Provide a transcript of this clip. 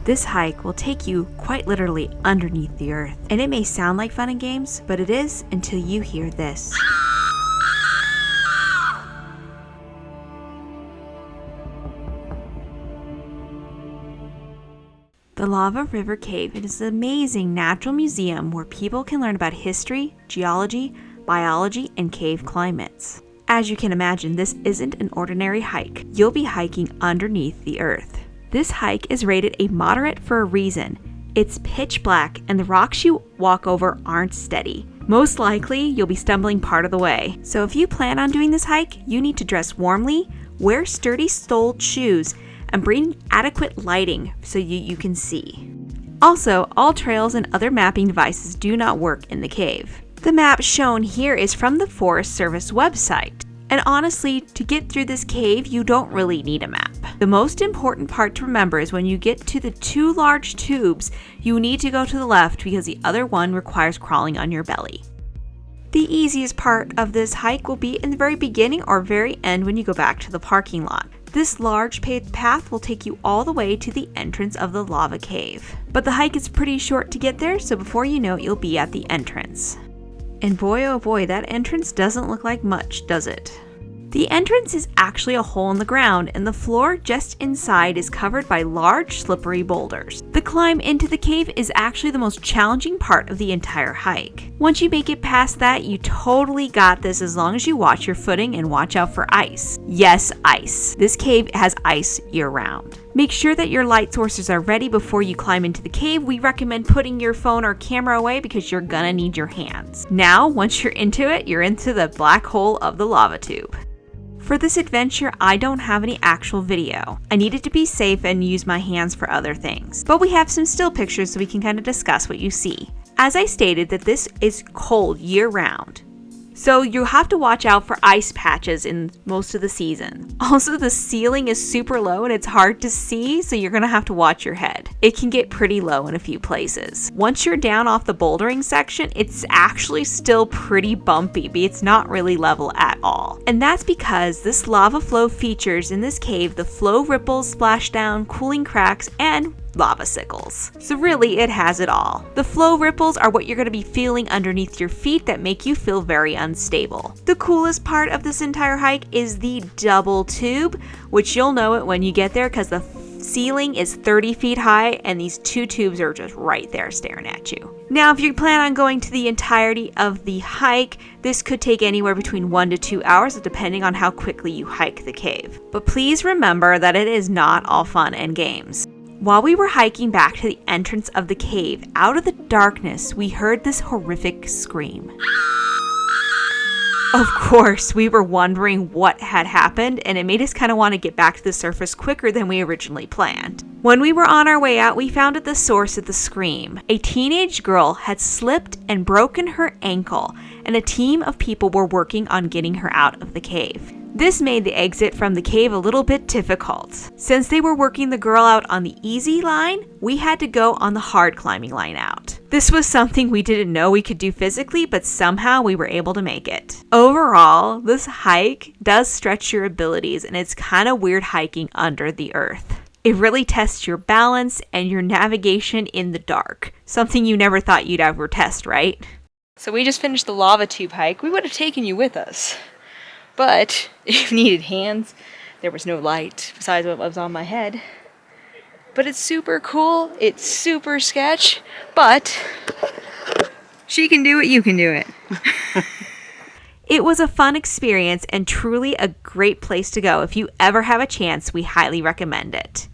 This hike will take you quite literally underneath the earth. And it may sound like fun and games, but it is until you hear this. The Lava River Cave is an amazing natural museum where people can learn about history, geology, biology, and cave climates. As you can imagine, this isn't an ordinary hike. You'll be hiking underneath the earth. This hike is rated a moderate for a reason. It's pitch black and the rocks you walk over aren't steady. Most likely, you'll be stumbling part of the way. So if you plan on doing this hike, you need to dress warmly, wear sturdy soled shoes, and bring adequate lighting so you can see. Also, all trails and other mapping devices do not work in the cave. The map shown here is from the Forest Service website. And honestly, to get through this cave, you don't really need a map. The most important part to remember is when you get to the two large tubes, you need to go to the left because the other one requires crawling on your belly. The easiest part of this hike will be in the very beginning or very end when you go back to the parking lot. This large paved path will take you all the way to the entrance of the lava cave. But the hike is pretty short to get there, so before you know it, you'll be at the entrance. And boy oh boy, that entrance doesn't look like much, does it? The entrance is actually a hole in the ground, and the floor just inside is covered by large slippery boulders. The climb into the cave is actually the most challenging part of the entire hike. Once you make it past that, you totally got this as long as you watch your footing and watch out for ice. Yes, ice. This cave has ice year-round. Make sure that your light sources are ready before you climb into the cave. We recommend putting your phone or camera away because you're gonna need your hands. Now, once you're into it, you're into the black hole of the lava tube. For this adventure, I don't have any actual video. I needed to be safe and use my hands for other things. But we have some still pictures so we can kind of discuss what you see. As I stated, that this is cold year-round. So you have to watch out for ice patches in most of the season. Also, the ceiling is super low and it's hard to see, so you're gonna have to watch your head. It can get pretty low in a few places. Once you're down off the bouldering section, it's actually still pretty bumpy, but it's not really level at all. And that's because this lava flow features in this cave the flow ripples, splashdown, cooling cracks, and lava sickles. So really, it has it all. The flow ripples are what you're going to be feeling underneath your feet that make you feel very unstable. The coolest part of this entire hike is the double tube, which you'll know it when you get there because the ceiling is 30 feet high and these two tubes are just right there staring at you. Now, if you plan on going to the entirety of the hike, this could take anywhere between 1 to 2 hours depending on how quickly you hike the cave. But please remember that it is not all fun and games. While we were hiking back to the entrance of the cave, out of the darkness, we heard this horrific scream. Of course, we were wondering what had happened, and it made us kind of want to get back to the surface quicker than we originally planned. When we were on our way out, we found at the source of the scream. A teenage girl had slipped and broken her ankle, and a team of people were working on getting her out of the cave. This made the exit from the cave a little bit difficult. Since they were working the girl out on the easy line, we had to go on the hard climbing line out. This was something we didn't know we could do physically, but somehow we were able to make it. Overall, this hike does stretch your abilities, and it's kind of weird hiking under the earth. It really tests your balance and your navigation in the dark, something you never thought you'd ever test, right? So we just finished the lava tube hike. We would have taken you with us. But if you needed hands, there was no light besides what was on my head. But it's super cool, it's super sketch, but she can do it, you can do it. It was a fun experience and truly a great place to go. If you ever have a chance, we highly recommend it.